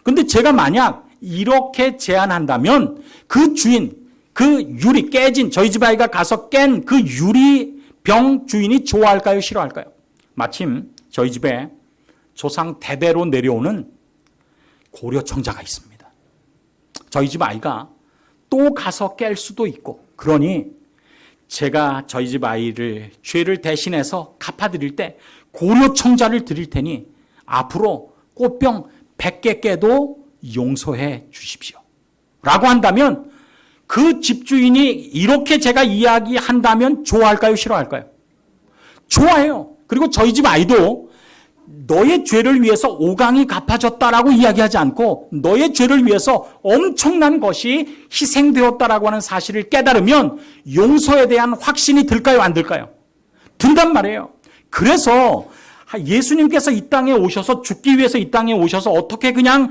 S1: 그런데 제가 만약 이렇게 제안한다면 그 주인, 그 유리 깨진 저희 집 아이가 가서 깬 그 유리병 주인이 좋아할까요? 싫어할까요? 마침 저희 집에 조상 대대로 내려오는 고려청자가 있습니다. 저희 집 아이가 또 가서 깰 수도 있고 그러니 제가 저희 집 아이를 죄를 대신해서 갚아드릴 때 고려청자를 드릴 테니 앞으로 꽃병 100개 깨도 용서해 주십시오. 라고 한다면 그 집주인이 이렇게 제가 이야기한다면 좋아할까요? 싫어할까요? 좋아해요. 그리고 저희 집 아이도 너의 죄를 위해서 오강이 갚아졌다라고 이야기하지 않고 너의 죄를 위해서 엄청난 것이 희생되었다라고 하는 사실을 깨달으면 용서에 대한 확신이 들까요? 안 들까요? 든단 말이에요. 그래서 예수님께서 이 땅에 오셔서 죽기 위해서 이 땅에 오셔서 어떻게 그냥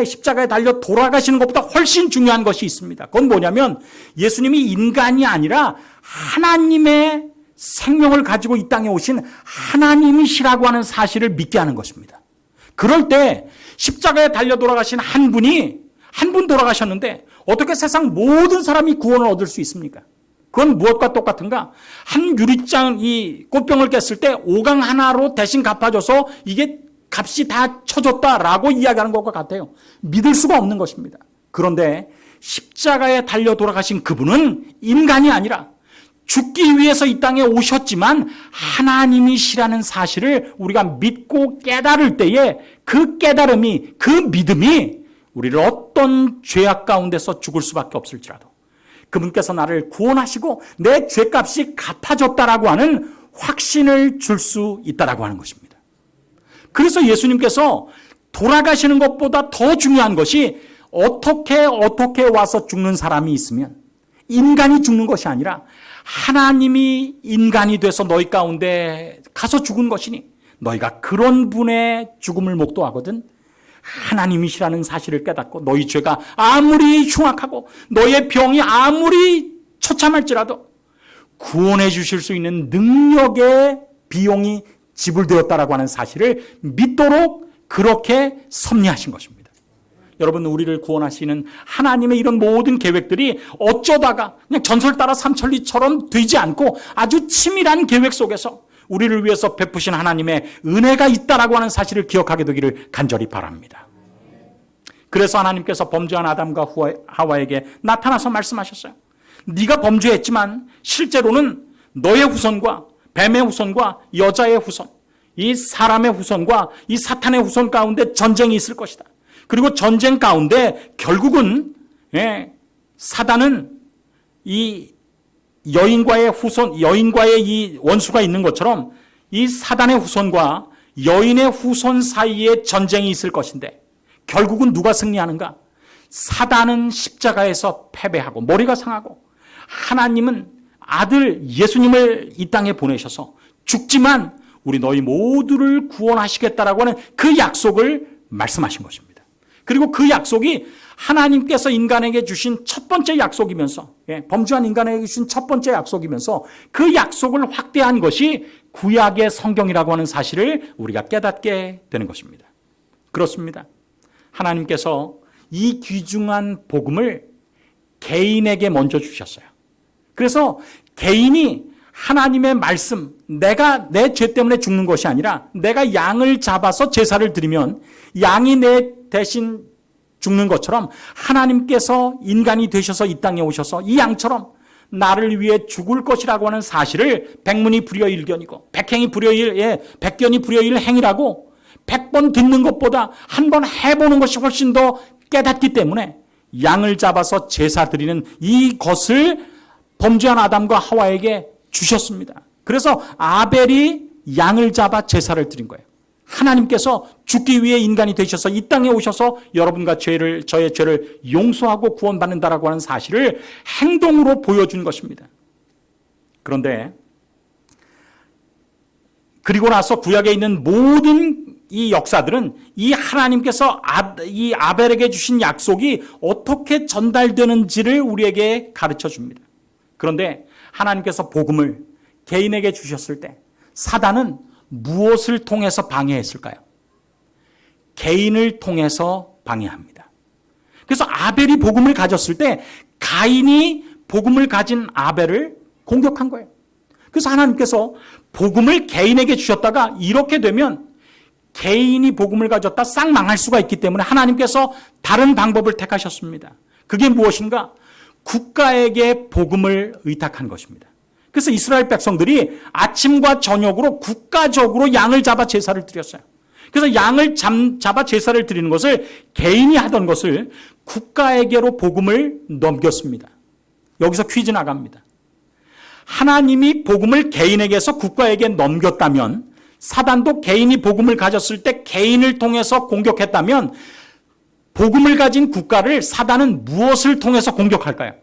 S1: 십자가에 달려 돌아가시는 것보다 훨씬 중요한 것이 있습니다. 그건 뭐냐면 예수님이 인간이 아니라 하나님의 생명을 가지고 이 땅에 오신 하나님이시라고 하는 사실을 믿게 하는 것입니다. 그럴 때 십자가에 달려 돌아가신 한 분 돌아가셨는데 어떻게 세상 모든 사람이 구원을 얻을 수 있습니까? 그건 무엇과 똑같은가? 한 유리장 이 꽃병을 깼을 때 오강 하나로 대신 갚아줘서 이게 값이 다 쳐졌다라고 이야기하는 것과 같아요. 믿을 수가 없는 것입니다. 그런데 십자가에 달려 돌아가신 그분은 인간이 아니라 죽기 위해서 이 땅에 오셨지만 하나님이시라는 사실을 우리가 믿고 깨달을 때에 그 깨달음이, 그 믿음이 우리를 어떤 죄악 가운데서 죽을 수밖에 없을지라도 그분께서 나를 구원하시고 내 죄값이 갚아졌다라고 하는 확신을 줄 수 있다라고 하는 것입니다. 그래서 예수님께서 돌아가시는 것보다 더 중요한 것이 어떻게 와서 죽는 사람이 있으면 인간이 죽는 것이 아니라 하나님이 인간이 돼서 너희 가운데 가서 죽은 것이니 너희가 그런 분의 죽음을 목도하거든 하나님이시라는 사실을 깨닫고 너희 죄가 아무리 흉악하고 너희의 병이 아무리 처참할지라도 구원해 주실 수 있는 능력의 비용이 지불되었다라고 하는 사실을 믿도록 그렇게 섭리하신 것입니다. 여러분, 우리를 구원하시는 하나님의 이런 모든 계획들이 어쩌다가 그냥 전설 따라 삼천리처럼 되지 않고 아주 치밀한 계획 속에서 우리를 위해서 베푸신 하나님의 은혜가 있다라고 하는 사실을 기억하게 되기를 간절히 바랍니다. 그래서 하나님께서 범죄한 아담과 하와에게 나타나서 말씀하셨어요. 네가 범죄했지만 실제로는 너의 후손과 뱀의 후손과 여자의 후손, 이 사람의 후손과 이 사탄의 후손 가운데 전쟁이 있을 것이다. 그리고 전쟁 가운데 결국은 사단은 이 여인과의 후손, 여인과의 이 원수가 있는 것처럼 이 사단의 후손과 여인의 후손 사이에 전쟁이 있을 것인데 결국은 누가 승리하는가? 사단은 십자가에서 패배하고 머리가 상하고 하나님은 아들 예수님을 이 땅에 보내셔서 죽지만 우리 너희 모두를 구원하시겠다라고 하는 그 약속을 말씀하신 것입니다. 그리고 그 약속이 하나님께서 인간에게 주신 첫 번째 약속이면서 범죄한 인간에게 주신 첫 번째 약속이면서 그 약속을 확대한 것이 구약의 성경이라고 하는 사실을 우리가 깨닫게 되는 것입니다. 그렇습니다. 하나님께서 이 귀중한 복음을 개인에게 먼저 주셨어요. 그래서 개인이 하나님의 말씀, 내가 내 죄 때문에 죽는 것이 아니라 내가 양을 잡아서 제사를 드리면 양이 내 대신 죽는 것처럼 하나님께서 인간이 되셔서 이 땅에 오셔서 이 양처럼 나를 위해 죽을 것이라고 하는 사실을 백문이 불여일견이고 백견이 불여일 행이라고 100번 듣는 것보다 한 번 해보는 것이 훨씬 더 깨닫기 때문에 양을 잡아서 제사 드리는 이것을 범죄한 아담과 하와에게 주셨습니다. 그래서 아벨이 양을 잡아 제사를 드린 거예요. 하나님께서 죽기 위해 인간이 되셔서 이 땅에 오셔서 여러분과 저의 죄를 용서하고 구원받는다라고 하는 사실을 행동으로 보여준 것입니다. 그런데 그리고 나서 구약에 있는 모든 이 역사들은 이 하나님께서 이 아벨에게 주신 약속이 어떻게 전달되는지를 우리에게 가르쳐 줍니다. 그런데 하나님께서 복음을 개인에게 주셨을 때 사단은 무엇을 통해서 방해했을까요? 개인을 통해서 방해합니다. 그래서 아벨이 복음을 가졌을 때 가인이 복음을 가진 아벨을 공격한 거예요. 그래서 하나님께서 복음을 개인에게 주셨다가 이렇게 되면 개인이 복음을 가졌다 싹 망할 수가 있기 때문에 하나님께서 다른 방법을 택하셨습니다. 그게 무엇인가? 국가에게 복음을 의탁한 것입니다. 그래서 이스라엘 백성들이 아침과 저녁으로 국가적으로 양을 잡아 제사를 드렸어요. 그래서 양을 잡아 제사를 드리는 것을 개인이 하던 것을 국가에게로 복음을 넘겼습니다. 여기서 퀴즈 나갑니다. 하나님이 복음을 개인에게서 국가에게 넘겼다면 사단도 개인이 복음을 가졌을 때 개인을 통해서 공격했다면 복음을 가진 국가를 사단은 무엇을 통해서 공격할까요?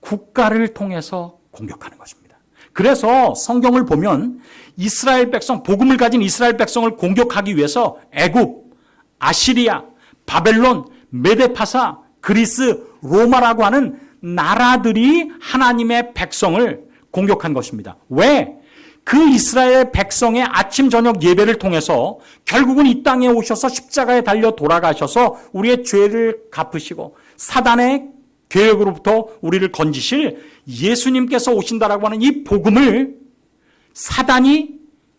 S1: 국가를 통해서 공격하는 것입니다. 그래서 성경을 보면 이스라엘 백성, 복음을 가진 이스라엘 백성을 공격하기 위해서 애굽, 아시리아, 바벨론, 메데파사, 그리스, 로마라고 하는 나라들이 하나님의 백성을 공격한 것입니다. 왜? 그 이스라엘 백성의 아침 저녁 예배를 통해서 결국은 이 땅에 오셔서 십자가에 달려 돌아가셔서 우리의 죄를 갚으시고 사단의 계획으로부터 우리를 건지실 예수님께서 오신다라고 하는 이 복음을 사단이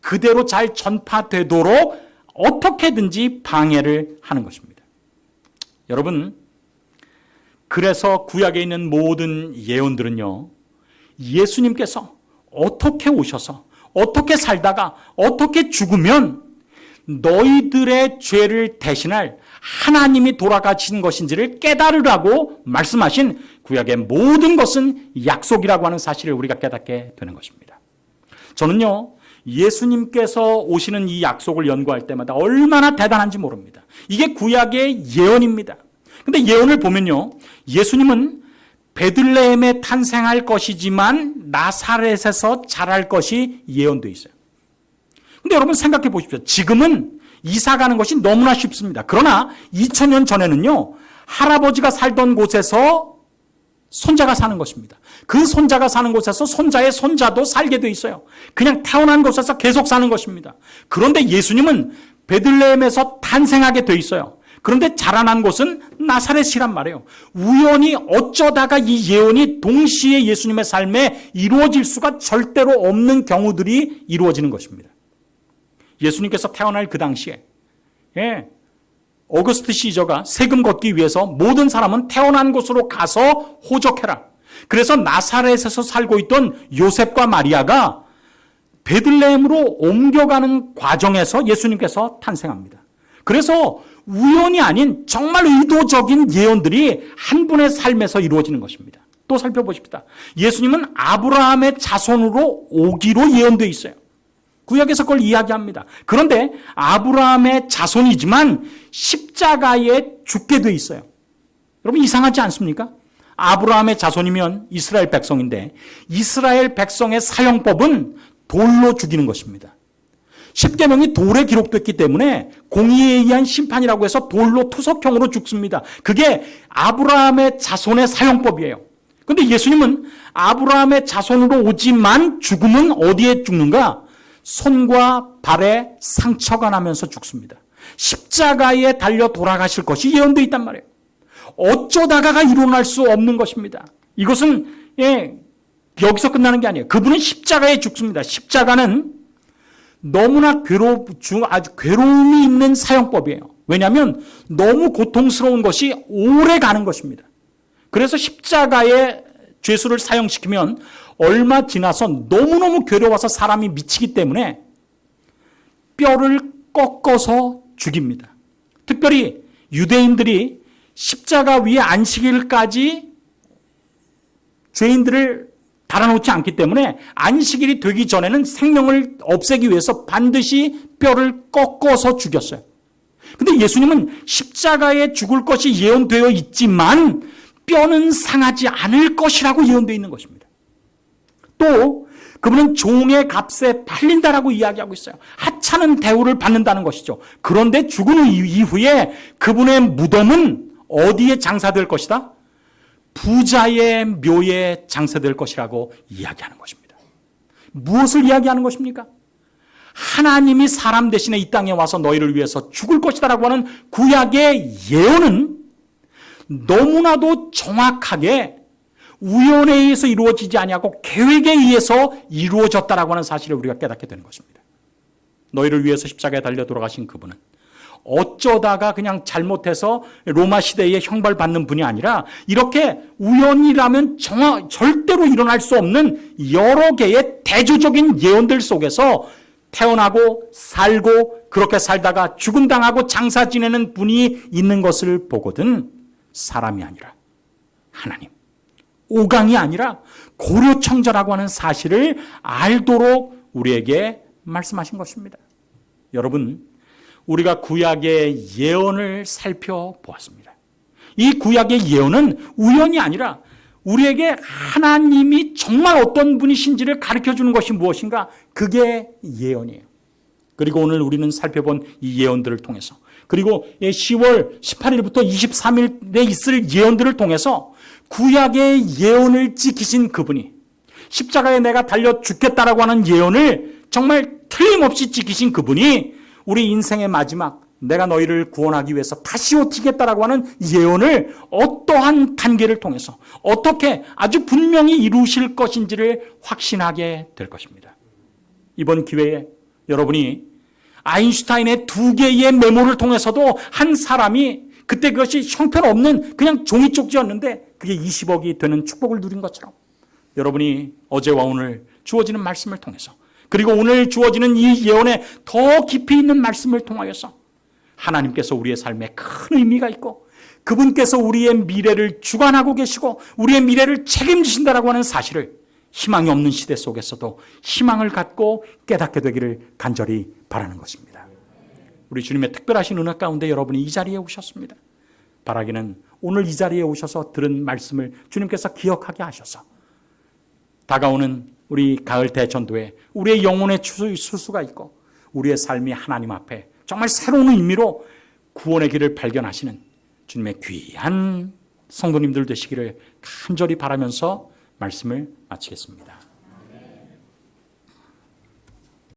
S1: 그대로 잘 전파되도록 어떻게든지 방해를 하는 것입니다. 여러분, 그래서 구약에 있는 모든 예언들은요, 예수님께서 어떻게 오셔서 어떻게 살다가 어떻게 죽으면 너희들의 죄를 대신할 하나님이 돌아가신 것인지를 깨달으라고 말씀하신 구약의 모든 것은 약속이라고 하는 사실을 우리가 깨닫게 되는 것입니다. 저는요, 예수님께서 오시는 이 약속을 연구할 때마다 얼마나 대단한지 모릅니다. 이게 구약의 예언입니다. 근데 예언을 보면요, 예수님은 베들레헴에 탄생할 것이지만 나사렛에서 자랄 것이 예언되어 있어요. 근데 여러분 생각해 보십시오. 지금은 이사 가는 것이 너무나 쉽습니다. 그러나 2000년 전에는요, 할아버지가 살던 곳에서 손자가 사는 것입니다. 그 손자가 사는 곳에서 손자의 손자도 살게 돼 있어요. 그냥 태어난 곳에서 계속 사는 것입니다. 그런데 예수님은 베들레헴에서 탄생하게 돼 있어요. 그런데 자라난 곳은 나사렛이란 말이에요. 우연히 어쩌다가 이 예언이 동시에 예수님의 삶에 이루어질 수가 절대로 없는 경우들이 이루어지는 것입니다. 예수님께서 태어날 그 당시에 어거스트 시저가 세금 걷기 위해서 모든 사람은 태어난 곳으로 가서 호적해라. 그래서 나사렛에서 살고 있던 요셉과 마리아가 베들레헴으로 옮겨가는 과정에서 예수님께서 탄생합니다. 그래서 우연이 아닌 정말 의도적인 예언들이 한 분의 삶에서 이루어지는 것입니다. 또 살펴보십시다. 예수님은 아브라함의 자손으로 오기로 예언되어 있어요. 구약에서 그걸 이야기합니다. 그런데 아브라함의 자손이지만 십자가에 죽게 돼 있어요. 여러분 이상하지 않습니까? 아브라함의 자손이면 이스라엘 백성인데 이스라엘 백성의 사형법은 돌로 죽이는 것입니다. 십계명이 돌에 기록됐기 때문에 공의에 의한 심판이라고 해서 돌로 투석형으로 죽습니다. 그게 아브라함의 자손의 사형법이에요. 그런데 예수님은 아브라함의 자손으로 오지만 죽음은 어디에 죽는가? 손과 발에 상처가 나면서 죽습니다. 십자가에 달려 돌아가실 것이 예언되어 있단 말이에요. 어쩌다가가 일어날 수 없는 것입니다. 이것은 여기서 끝나는 게 아니에요. 그분은 십자가에 죽습니다. 십자가는 너무나 아주 괴로움이 있는 사형법이에요. 왜냐하면 너무 고통스러운 것이 오래 가는 것입니다. 그래서 십자가에 죄수를 사형시키면 얼마 지나서 너무너무 괴로워서 사람이 미치기 때문에 뼈를 꺾어서 죽입니다. 특별히 유대인들이 십자가 위에 안식일까지 죄인들을 달아놓지 않기 때문에 안식일이 되기 전에는 생명을 없애기 위해서 반드시 뼈를 꺾어서 죽였어요. 근데 예수님은 십자가에 죽을 것이 예언되어 있지만 뼈는 상하지 않을 것이라고 예언되어 있는 것입니다. 또 그분은 종의 값에 팔린다라고 이야기하고 있어요. 하찮은 대우를 받는다는 것이죠. 그런데 죽은 이후에 그분의 무덤은 어디에 장사될 것이다? 부자의 묘에 장사될 것이라고 이야기하는 것입니다. 무엇을 이야기하는 것입니까? 하나님이 사람 대신에 이 땅에 와서 너희를 위해서 죽을 것이다라고 하는 구약의 예언은 너무나도 정확하게 우연에 의해서 이루어지지 아니하고 계획에 의해서 이루어졌다라고 하는 사실을 우리가 깨닫게 되는 것입니다. 너희를 위해서 십자가에 달려 돌아가신 그분은 어쩌다가 그냥 잘못해서 로마 시대에 형벌받는 분이 아니라 이렇게 우연이라면 절대로 일어날 수 없는 여러 개의 대조적인 예언들 속에서 태어나고 살고 그렇게 살다가 죽음당하고 장사 지내는 분이 있는 것을 보거든 사람이 아니라 하나님, 오강이 아니라 고려청자라고 하는 사실을 알도록 우리에게 말씀하신 것입니다. 여러분, 우리가 구약의 예언을 살펴보았습니다. 이 구약의 예언은 우연이 아니라 우리에게 하나님이 정말 어떤 분이신지를 가르쳐주는 것이 무엇인가? 그게 예언이에요. 그리고 오늘 우리는 살펴본 이 예언들을 통해서 그리고 10월 18일부터 23일에 있을 예언들을 통해서 구약의 예언을 지키신 그분이 십자가에 내가 달려 죽겠다라고 하는 예언을 정말 틀림없이 지키신 그분이 우리 인생의 마지막 내가 너희를 구원하기 위해서 다시 오시겠다라고 하는 예언을 어떠한 단계를 통해서 어떻게 아주 분명히 이루실 것인지를 확신하게 될 것입니다. 이번 기회에 여러분이 아인슈타인의 2개의 메모를 통해서도 한 사람이 그때 그것이 형편없는 그냥 종이 쪽지였는데 그게 20억이 되는 축복을 누린 것처럼 여러분이 어제와 오늘 주어지는 말씀을 통해서 그리고 오늘 주어지는 이 예언에 더 깊이 있는 말씀을 통하여서 하나님께서 우리의 삶에 큰 의미가 있고 그분께서 우리의 미래를 주관하고 계시고 우리의 미래를 책임지신다라고 하는 사실을 희망이 없는 시대 속에서도 희망을 갖고 깨닫게 되기를 간절히 바라는 것입니다. 우리 주님의 특별하신 은혜 가운데 여러분이 이 자리에 오셨습니다. 바라기는 오늘 이 자리에 오셔서 들은 말씀을 주님께서 기억하게 하셔서 다가오는 우리 가을 대전도에 우리의 영혼의 수수가 있고 우리의 삶이 하나님 앞에 정말 새로운 의미로 구원의 길을 발견하시는 주님의 귀한 성도님들 되시기를 간절히 바라면서 말씀을 마치겠습니다.